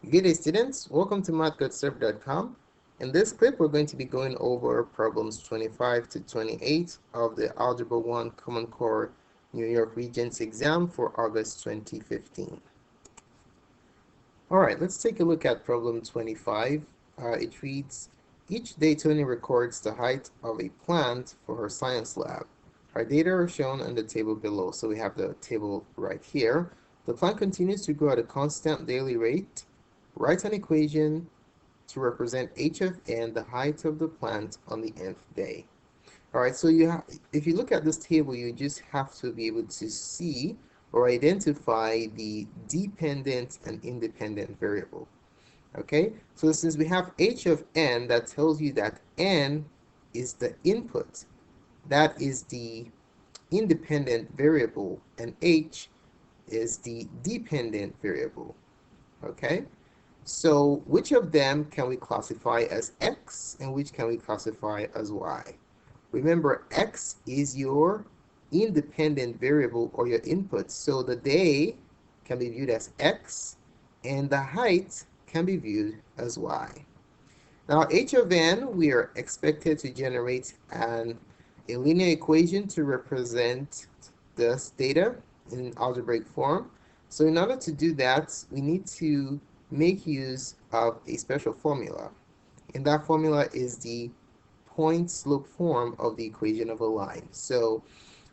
Good day, students. Welcome to mathgoodsurf.com. In this clip, we're going to be going over problems 25 to 28 of the Algebra 1 Common Core New York Regents exam for August 2015. All right, let's take a look at problem 25. It reads, each day Tony records the height of a plant for her science lab. Our data are shown on the table below. So we have the table right here. The plant continues to grow at a constant daily rate. Write an equation to represent h of n, the height of the plant on the nth day. All right, so if you look at this table, you just have to be able to see or identify the dependent and independent variable. Okay, so since we have h of n, that tells you that n is the input, that is the independent variable, and h is the dependent variable. Okay, so which of them can we classify as x and which can we classify as y? Remember, x is your independent variable or your input. So the day can be viewed as x and the height can be viewed as y. Now, h of n, we are expected to generate a linear equation to represent this data in algebraic form. So in order to do that, we need to make use of a special formula. And that formula is the point-slope form of the equation of a line. So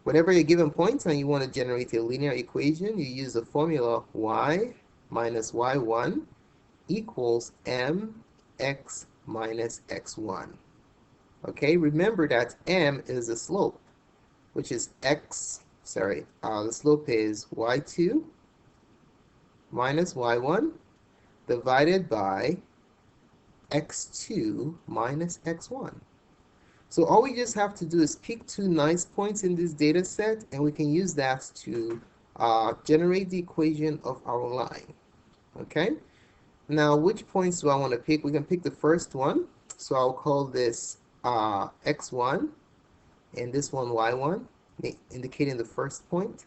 whenever you're given points and you want to generate a linear equation, you use the formula y minus y1 equals mx minus x1. Okay, remember that m is the slope, which is the slope is y2 minus y1 divided by x2 minus x1. So all we just have to do is pick two nice points in this data set, and we can use that to generate the equation of our line. Okay? Now, which points do I want to pick? We can pick the first one. So I'll call this x1, and this one y1, indicating the first point.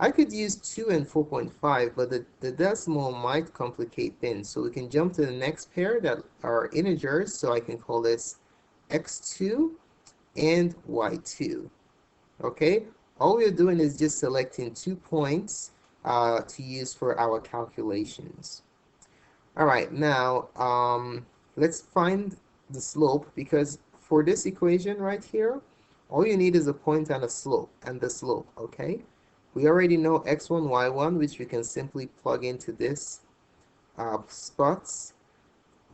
I could use 2 and 4.5, but the decimal might complicate things. So we can jump to the next pair that are integers. So I can call this x2 and y2. Okay? All we're doing is just selecting 2 points to use for our calculations. All right, now let's find the slope, because for this equation right here, all you need is a point and a slope, okay? We already know x1, y1, which we can simply plug into this spots,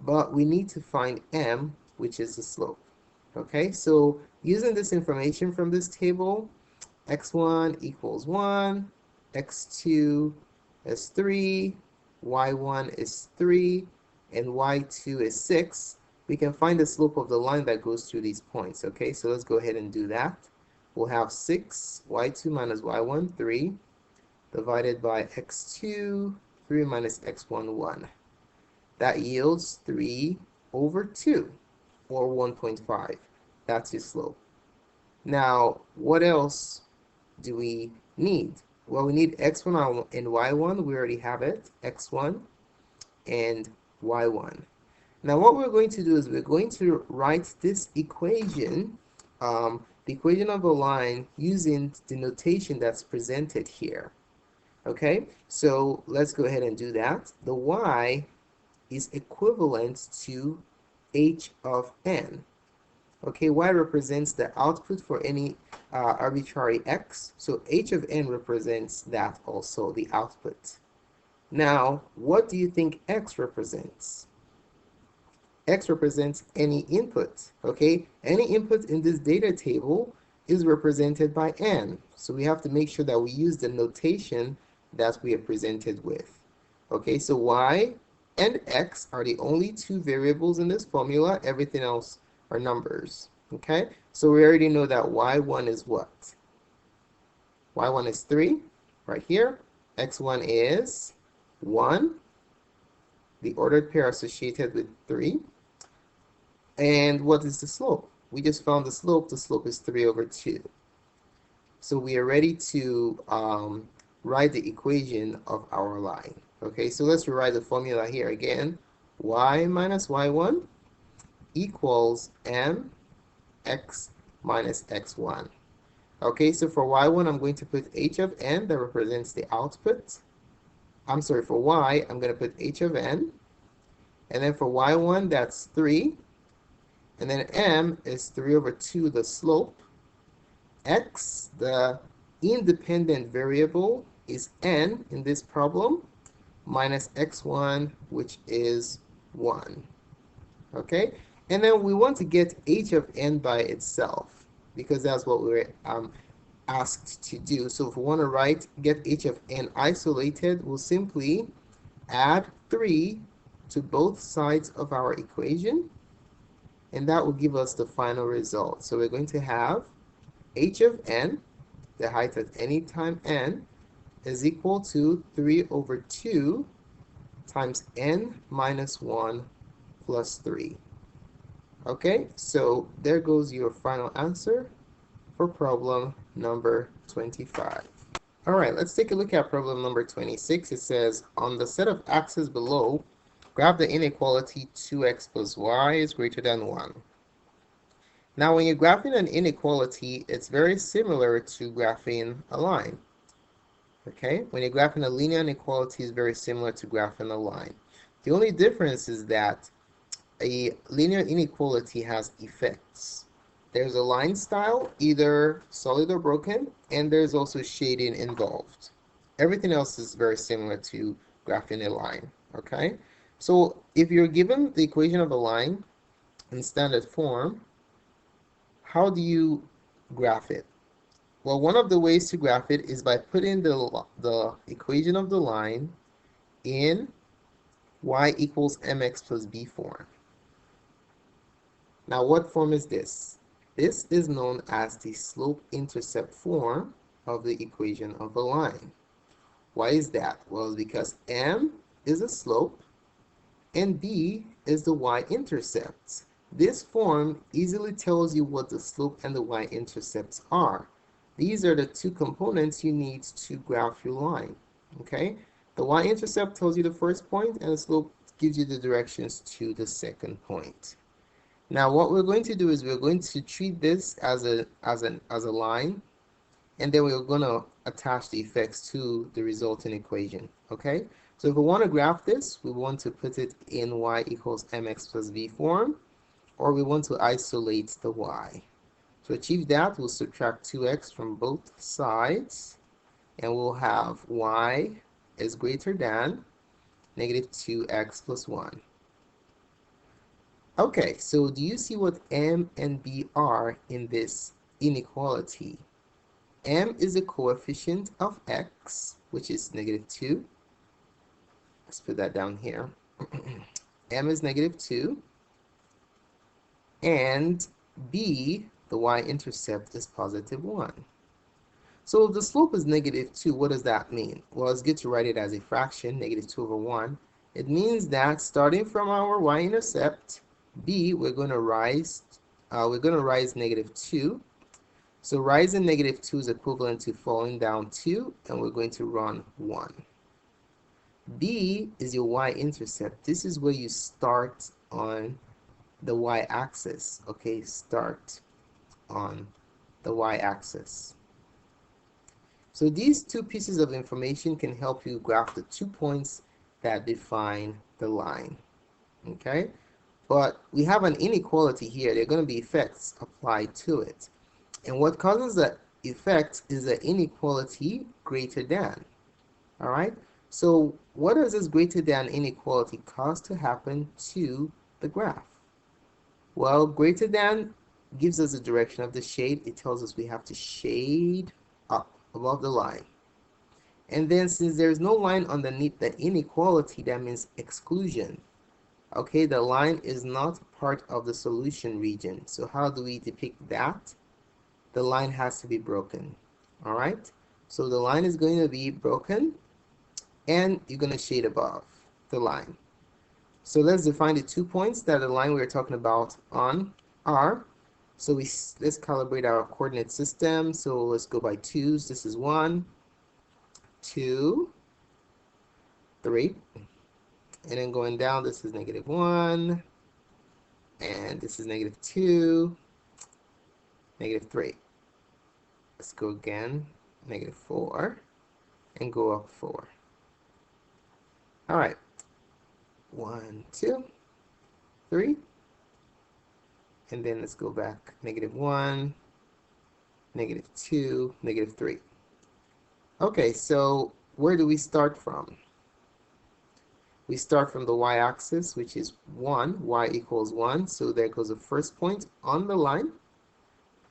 but we need to find m, which is the slope. Okay, so using this information from this table, x1 equals 1, x2 is 3, y1 is 3, and y2 is 6. We can find the slope of the line that goes through these points. Okay, so let's go ahead and do that. We'll have 6, y2 minus y1, 3, divided by x2, 3 minus x1, 1. That yields 3 over 2, or 1.5. That's your slope. Now, what else do we need? Well, we need x1 and y1. We already have it, x1 and y1. Now, what we're going to do is we're going to write this equation, the equation of a line, using the notation that's presented here. Okay, so let's go ahead and do that. The y is equivalent to h of n. Okay, y represents the output for any arbitrary x, so h of n represents that also, the output. Now, what do you think x represents? X represents any input, okay? Any input in this data table is represented by n, so we have to make sure that we use the notation that we are presented with. Okay, so y and x are the only two variables in this formula. Everything else are numbers. Okay, so we already know that y1 is what? y1 is 3, right here. x1 is 1, the ordered pair associated with 3. And what is the slope? We just found the slope. The slope is 3 over 2. So we are ready to write the equation of our line. Okay, so let's rewrite the formula here again. Y minus y1 equals mx minus x1. Okay, so for y1, I'm going to put h of n that represents the output. I'm sorry, for y, I'm going to put h of n. And then for y1, that's 3. And then m is 3 over 2, the slope. X, the independent variable, is n in this problem, minus x1, which is 1. Okay? And then we want to get h of n by itself, because that's what we're asked to do. So if we want to get h of n isolated, we'll simply add 3 to both sides of our equation, and that will give us the final result. So we're going to have h of n, the height at any time n, is equal to 3 over 2 times n minus 1 plus 3. Okay, so there goes your final answer for problem number 25. All right, let's take a look at problem number 26. It says, on the set of axes below, graph the inequality 2x plus y is greater than 1. Now, when you're graphing an inequality, it's very similar to graphing a line. Okay, when you're graphing a linear inequality, it's very similar to graphing a line. The only difference is that a linear inequality has effects. There's a line style, either solid or broken, and there's also shading involved. Everything else is very similar to graphing a line. Okay, so if you're given the equation of a line in standard form, how do you graph it? Well, one of the ways to graph it is by putting the equation of the line in y equals mx plus b form. Now, what form is this? This is known as the slope-intercept form of the equation of a line. Why is that? Well, it's because m is a slope and b is the y-intercept. This form easily tells you what the slope and the y-intercepts are. These are the two components you need to graph your line. Okay? The y-intercept tells you the first point, and the slope gives you the directions to the second point. Now, what we're going to do is we're going to treat this as a line, and then we're going to attach the effects to the resulting equation. Okay? So if we want to graph this, we want to put it in y equals mx plus b form, or we want to isolate the y. To achieve that, we'll subtract 2x from both sides, and we'll have y is greater than negative 2x plus 1. Okay, so do you see what m and b are in this inequality? M is a coefficient of x, which is negative 2. Let's put that down here. M is negative 2. And b, the y-intercept, is positive 1. So if the slope is negative 2, what does that mean? Well, it's good to write it as a fraction, negative 2 over 1. It means that starting from our y-intercept, b, we're going to rise negative 2. So rising negative 2 is equivalent to falling down 2, and we're going to run 1. B is your y-intercept. This is where you start on the y-axis. Okay, start on the y-axis. So these two pieces of information can help you graph the 2 points that define the line. Okay, but we have an inequality here. There are going to be effects applied to it. And what causes the effect is the inequality greater than. All right, so what does this greater than inequality cause to happen to the graph? Well, greater than gives us the direction of the shade. It tells us we have to shade up above the line. And then since there's no line underneath the inequality, that means exclusion. Okay, the line is not part of the solution region. So how do we depict that? The line has to be broken. All right, so the line is going to be broken, and you're going to shade above the line. So let's define the 2 points that the line we're talking about on are. So let's calibrate our coordinate system. So let's go by 2's. This is 1, 2. 3. And then going down, this is -1. And this is -2, -3. Let's go again, -4, and go up 4. All right, 1, 2, 3. And then let's go back, -1, -2, -3. Okay, so where do we start from? We start from the y-axis, which is 1, y equals 1. So there goes the first point on the line.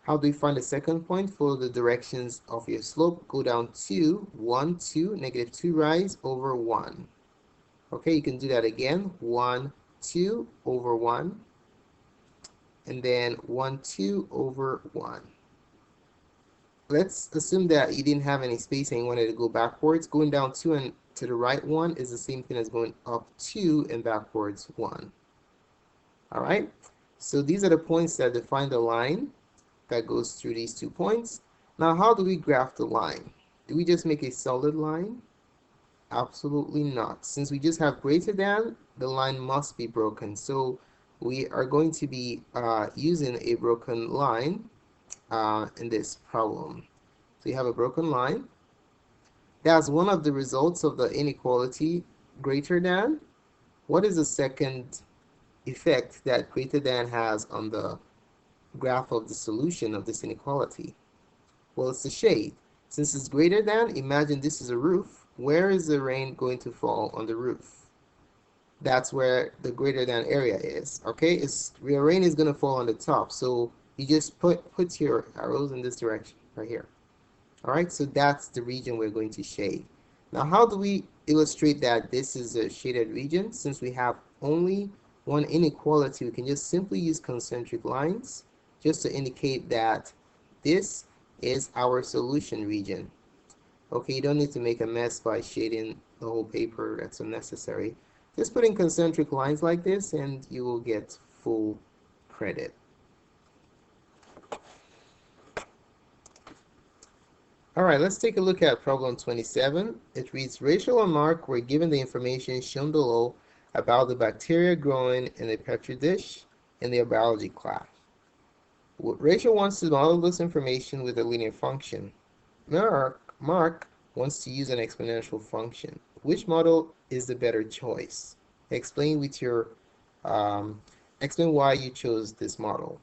How do we find the second point? Follow the directions of your slope. Go down 2, 1, 2, -2 rise over 1. Okay, you can do that again. 1, 2 over 1. And then 1, 2 over 1. Let's assume that you didn't have any space and you wanted to go backwards. Going down 2 and to the right 1 is the same thing as going up 2 and backwards 1. All right, so these are the points that define the line that goes through these 2 points. Now, how do we graph the line? Do we just make a solid line? Absolutely not. Since we just have greater than, the line must be broken. So we are going to be using a broken line in this problem. So you have a broken line. That's one of the results of the inequality greater than. What is the second effect that greater than has on the graph of the solution of this inequality? Well, it's the shade. Since it's greater than, imagine this is a roof. Where is the rain going to fall on the roof? That's where the greater than area is. Okay, your rain is going to fall on the top. So you just put your arrows in this direction right here. All right, so that's the region we're going to shade. Now, how do we illustrate that this is a shaded region? Since we have only one inequality, we can just simply use concentric lines just to indicate that this is our solution region. Okay, you don't need to make a mess by shading the whole paper. That's unnecessary. Just put in concentric lines like this and you will get full credit. All right, let's take a look at problem 27. It reads, Rachel and Mark were given the information shown below about the bacteria growing in a petri dish in their biology class. Rachel wants to model this information with a linear function. Mark wants to use an exponential function. Which model is the better choice? Explain why you chose this model.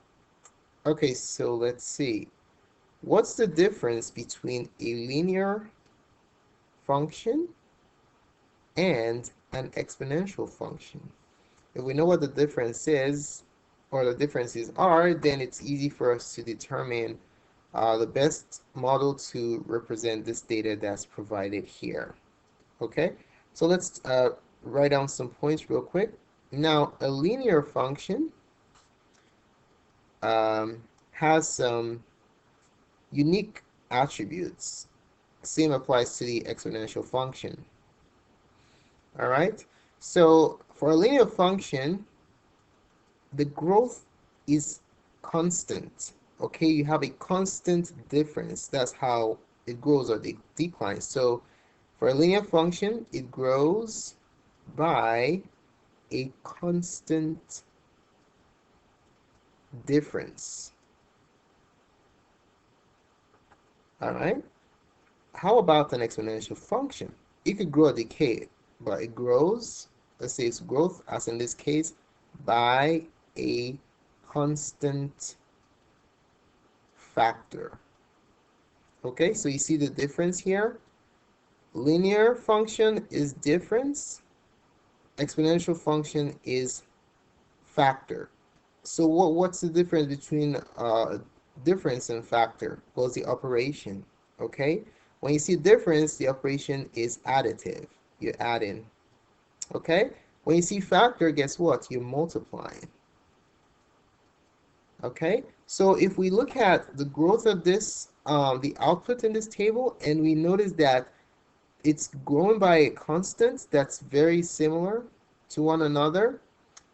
Okay, so let's see. What's the difference between a linear function and an exponential function? If we know what the difference is, or the differences are, then it's easy for us to determine the best model to represent this data that's provided here. Okay, so let's write down some points real quick. Now, a linear function has some unique attributes. Same applies to the exponential function. All right, so for a linear function, the growth is constant. Okay, you have a constant difference. That's how it grows or declines. So for a linear function, it grows by a constant difference. All right. How about an exponential function? It could grow or decay, but it grows, let's say its growth, as in this case, by a constant factor. Okay, so you see the difference here. Linear function is difference. Exponential function is factor. So what's the difference between difference and factor? Well, it's the operation. Okay, when you see difference, the operation is additive. You add in. Okay, when you see factor, guess what? You're multiplying. Okay, so if we look at the growth of this, the output in this table, and we notice that it's growing by a constant that's very similar to one another,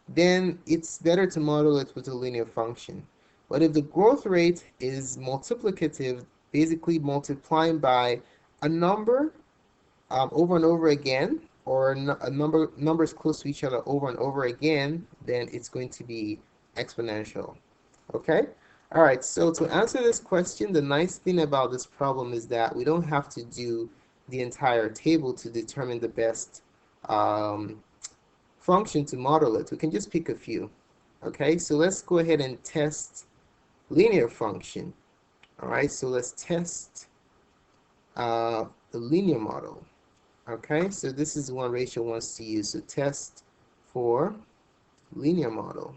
then it's better to model it with a linear function. But if the growth rate is multiplicative, basically multiplying by a number over and over again, or a numbers close to each other over and over again, then it's going to be exponential. Okay? All right, so to answer this question, the nice thing about this problem is that we don't have to do the entire table to determine the best um, function to model it. We can just pick a few. Okay, so let's go ahead and test linear function. All right, so let's test the linear model. Okay, so this is one Rachel wants to use. So test for linear model.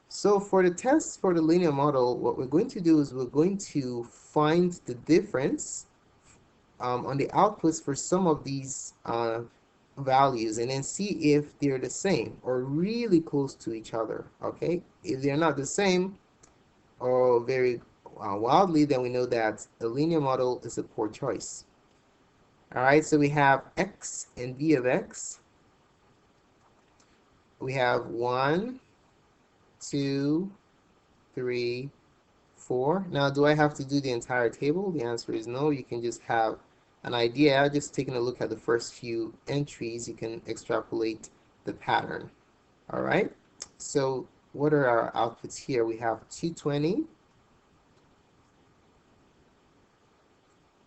So for the test for the linear model, what we're going to do is we're going to find the difference on the outputs for some of these values and then see if they're the same or really close to each other. Okay, if they're not the same or very wildly, then we know that the linear model is a poor choice. All right, so we have x and v of x. We have 1, 2, 3, 4. Now, do I have to do the entire table? The answer is no. You can just have an idea. Just taking a look at the first few entries, you can extrapolate the pattern. All right, so what are our outputs here? We have 220,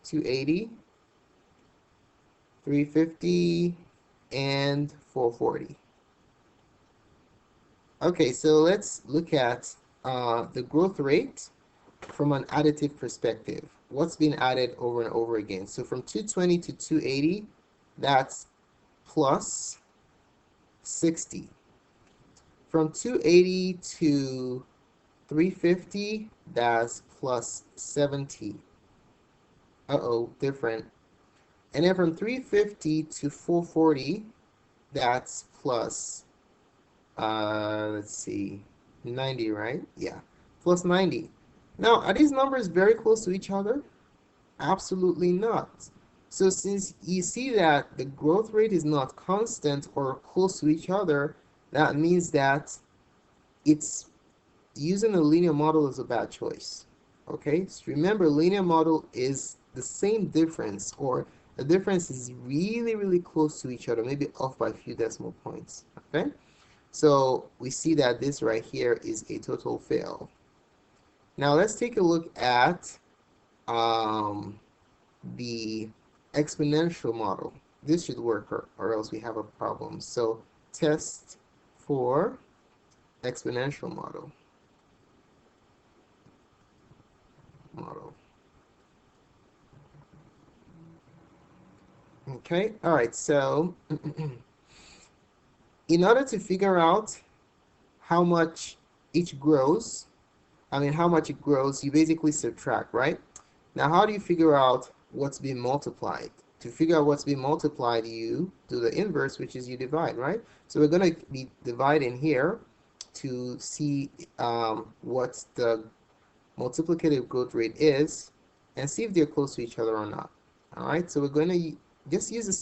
280, 350, and 440. Okay, so let's look at the growth rate from an additive perspective. What's been added over and over again? So from 220 to 280, that's plus 60. From 280 to 350, that's plus 70. Uh-oh, different. And then from 350 to 440, that's plus let's see, 90, right? Yeah, plus 90. Now, are these numbers very close to each other? Absolutely not. So since you see that the growth rate is not constant or close to each other, that means that it's using a linear model is a bad choice. Okay, so remember, linear model is the same difference, or the difference is really, really close to each other, maybe off by a few decimal points. Okay. So we see that this right here is a total fail. Now let's take a look at the exponential model. This should work, or else we have a problem. So test for exponential model. Okay, all right, so in order to figure out how much each grows, how much it grows, you basically subtract, right? Now, how do you figure out what's being multiplied? To figure out what's being multiplied, you do the inverse, which is you divide, right? So we're going to be dividing here to see what the multiplicative growth rate is and see if they're close to each other or not. All right, so we're going to just use a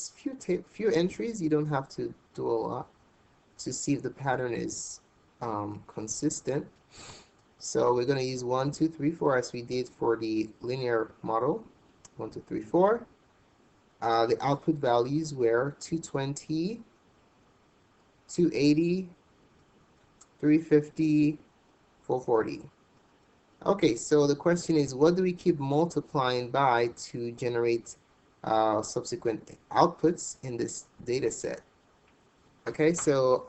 few entries. You don't have to do a lot to see if the pattern is consistent. So we're going to use 1, 2, 3, 4 as we did for the linear model. 1, 2, 3, 4. The output values were 220, 280, 350, 440. Okay, so the question is, what do we keep multiplying by to generate subsequent outputs in this data set? Okay, so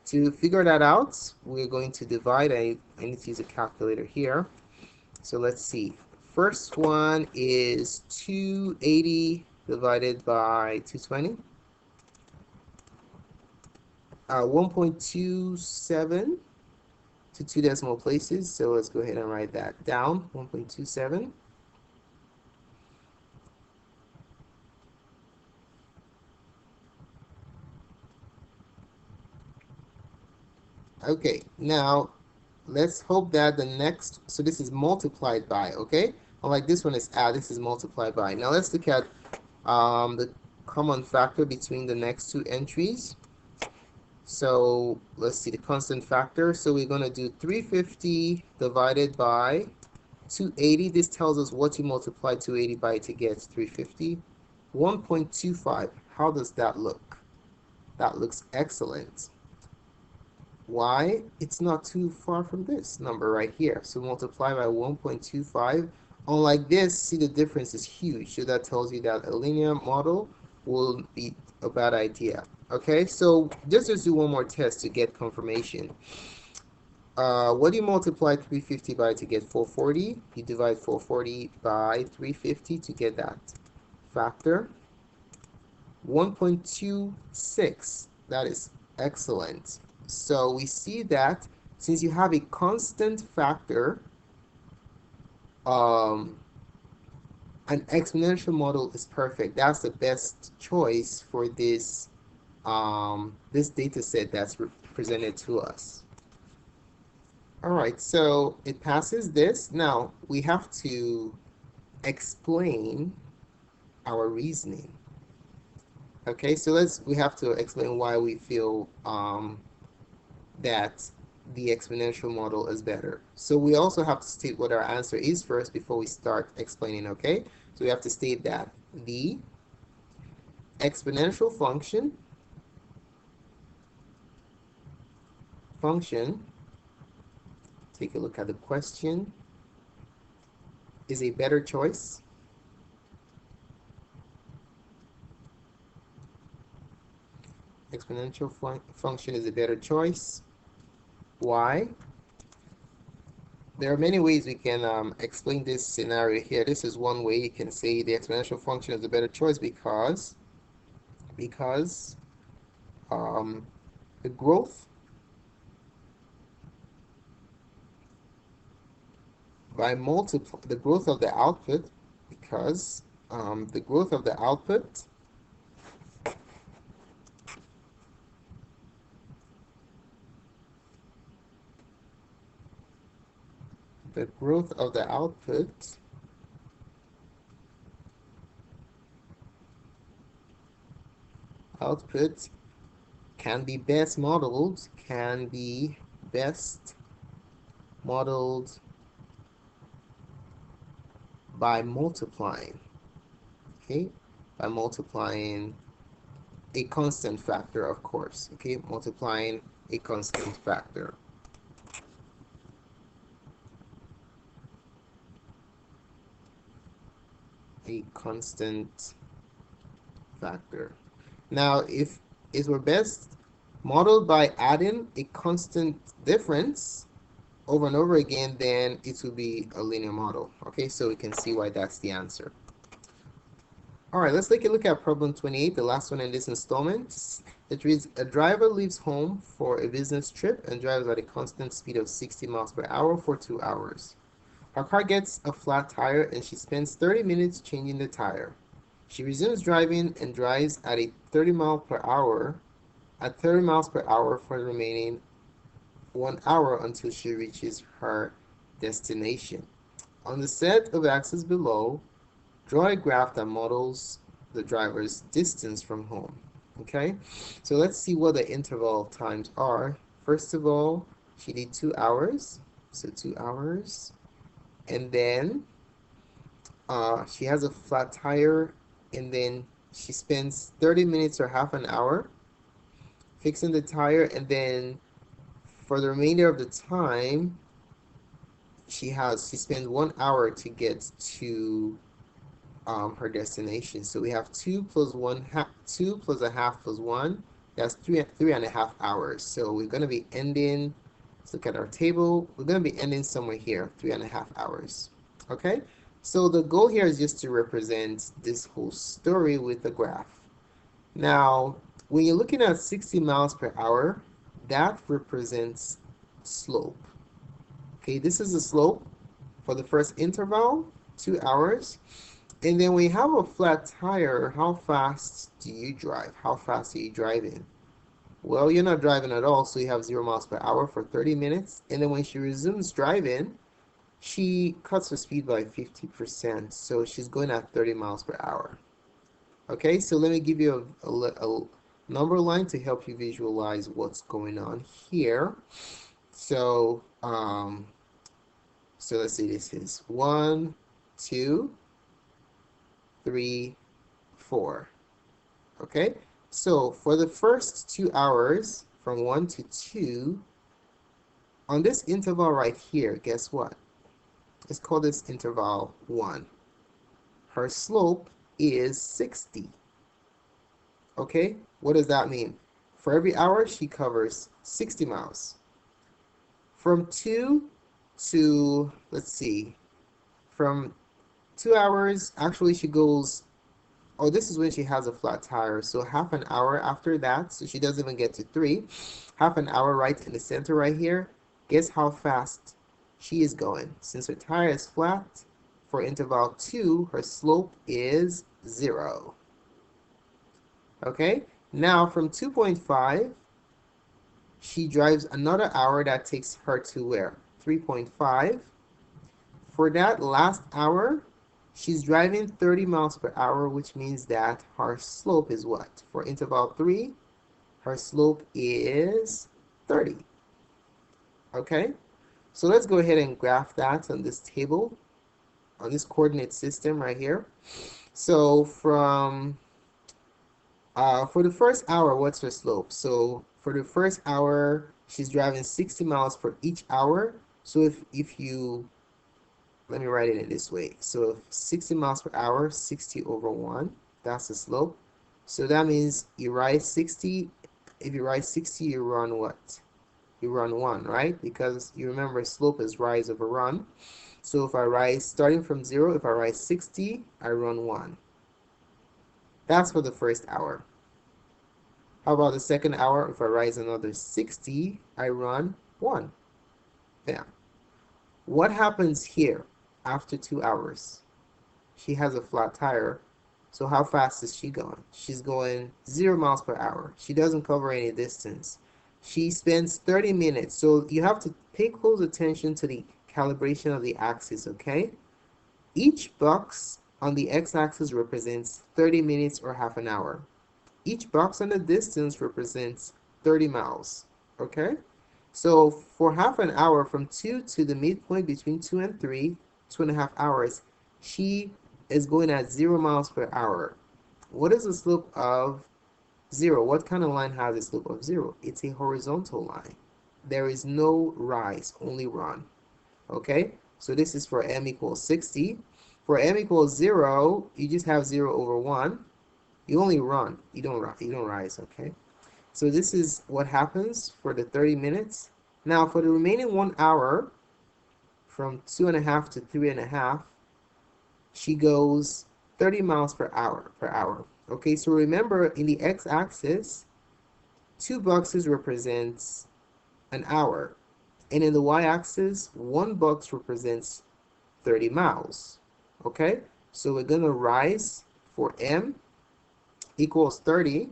to figure that out, we're going to divide. I need to use a calculator here. So let's see. First one is 280 divided by 220. 1.27 to 2 decimal places. So let's go ahead and write that down. 1.27. Okay, now let's hope that the next, so this is multiplied by, okay? Unlike this one is add, this is multiplied by. Now let's look at the common factor between the next two entries. So let's see the constant factor. So we're going to do 350 divided by 280, this tells us what you multiply 280 by to get 350. 1.25, how does that look? That looks excellent. Why? It's not too far from this number right here. So multiply by 1.25. Unlike this, see the difference is huge. So that tells you that a linear model will be a bad idea. Okay, so just do one more test to get confirmation. What do you multiply 350 by to get 440? You divide 440 by 350 to get that factor. 1.26. That is excellent. So we see that since you have a constant factor, an exponential model is perfect. That's the best choice for this this data set that's presented to us. All right, so it passes this. Now we have to explain our reasoning. Okay, so we have to explain why we feel that the exponential model is better. So we also have to state what our answer is first before we start explaining, okay? So we have to state that the exponential function take a look at the question, is a better choice. Exponential function is a better choice. Why? There are many ways we can explain this scenario here. This is one way you can say the exponential function is a better choice because the growth by the growth of the output, because the growth of the output output can be best modeled by multiplying, okay, by multiplying a constant factor, of course, okay, multiplying a constant factor. A constant factor. Now, if it were best modeled by adding a constant difference over and over again, then it will be a linear model. Okay, so we can see why that's the answer. All right, let's take a look at problem 28, the last one in this installment. It reads, a driver leaves home for a business trip and drives at a constant speed of 60 miles per hour for 2 hours. Her car gets a flat tire and she spends 30 minutes changing the tire. She resumes driving and drives at 30 miles per hour for the remaining 1 hour until she reaches her destination. On the set of axes below, draw a graph that models the driver's distance from home. Okay, so let's see what the interval times are. First of all, she did 2 hours, so 2 hours, and then she has a flat tire, and then she spends 30 minutes or half an hour fixing the tire, and then for the remainder of the time she spends 1 hour to get to her destination. So we have 2 plus a half plus 1. That's three and a half hours. So we're going to be ending, let's look at our table, we're going to be ending somewhere here, 3.5 hours. Okay, so the goal here is just to represent this whole story with a graph. Now, when you're looking at 60 miles per hour, that represents slope. Okay, this is the slope for the first interval, 2 hours. And then when you have a flat tire, how fast do you drive? How fast are you driving? Well, you're not driving at all, so you have 0 miles per hour for 30 minutes. And then when she resumes driving, she cuts her speed by 50%, so she's going at 30 miles per hour. Okay, so let me give you a number line to help you visualize what's going on here. So So let's see, this is 1, 2, 3, 4. Okay, so for the first 2 hours, from 1 to 2, on this interval right here, guess what? Let's call this interval 1. Her slope is 60. Okay, what does that mean? For every hour, she covers 60 miles. From 2 to, let's see, from 2 hours, actually she goes, oh, this is when she has a flat tire. So half an hour after that, so she doesn't even get to 3. Half an hour right in the center right here. Guess how fast she is going? Since her tire is flat, for interval 2, her slope is 0. Okay, now from 2.5, she drives another hour. That takes her to where? 3.5. For that last hour, she's driving 30 miles per hour, which means that her slope is what? For interval 3, her slope is 30. Okay, so let's go ahead and graph that on this table, on this coordinate system right here. So from for the first hour, what's her slope? So for the first hour, she's driving 60 miles per each hour. So if you, let me write it in this way. So 60 miles per hour, 60 over 1, that's the slope. So that means you rise 60. If you rise 60, you run what? You run 1, right? Because you remember slope is rise over run. So if I rise, starting from 0, if I rise 60, I run 1. That's for the first hour. How about the second hour? If I rise another 60, I run 1. Yeah. What happens here after 2 hours? She has a flat tire. So how fast is she going? She's going 0 miles per hour. She doesn't cover any distance. She spends 30 minutes. So you have to pay close attention to the calibration of the axis, okay? Each box on the x-axis represents 30 minutes or half an hour. Each box on the distance represents 30 miles, okay? So for half an hour, from 2 to the midpoint between 2 and 3, 2.5 hours, she is going at 0 miles per hour. What is the slope of 0? What kind of line has a slope of 0? It's a horizontal line. There is no rise, only run. Okay, so this is for m equals 60. For m equals 0, you just have 0 over 1. You only run, you don't rise, okay? So this is what happens for the 30 minutes. Now for the remaining 1 hour, from 2.5 to 3.5, she goes 30 miles per hour. Okay, so remember in the x-axis, 2 boxes represents an hour. And in the y-axis, 1 box represents 30 miles. Okay, so we're gonna rise for m equals 30.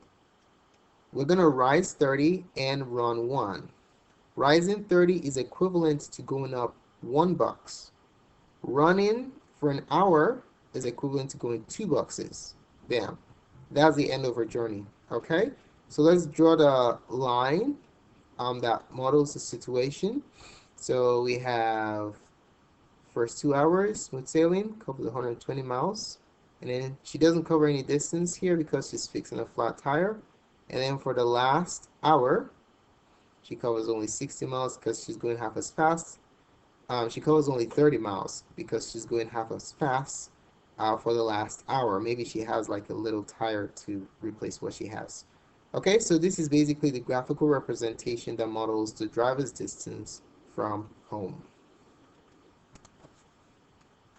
We're gonna rise 30 and run 1. Rising 30 is equivalent to going up 1 box. Running for an hour is equivalent to going 2 boxes. Bam. That's the end of our journey. Okay, so let's draw the line that models the situation. So we have first 2 hours smooth sailing, covers 120 miles. And then she doesn't cover any distance here because she's fixing a flat tire. And then for the last hour, she covers only 60 miles because she's going half as fast. She covers only 30 miles because she's going half as fast for the last hour. Maybe she has like a little tire to replace what she has. Okay, so this is basically the graphical representation that models the driver's distance from home.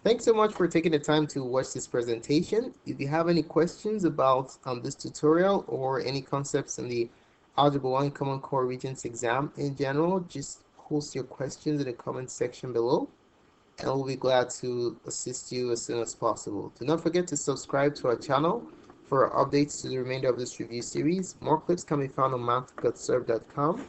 Thanks so much for taking the time to watch this presentation. If you have any questions about this tutorial or any concepts in the Algebra 1 Common Core Regents exam in general, just post your questions in the comment section below, and we'll be glad to assist you as soon as possible. Do not forget to subscribe to our channel for updates to the remainder of this review series. More clips can be found on math.serve.com.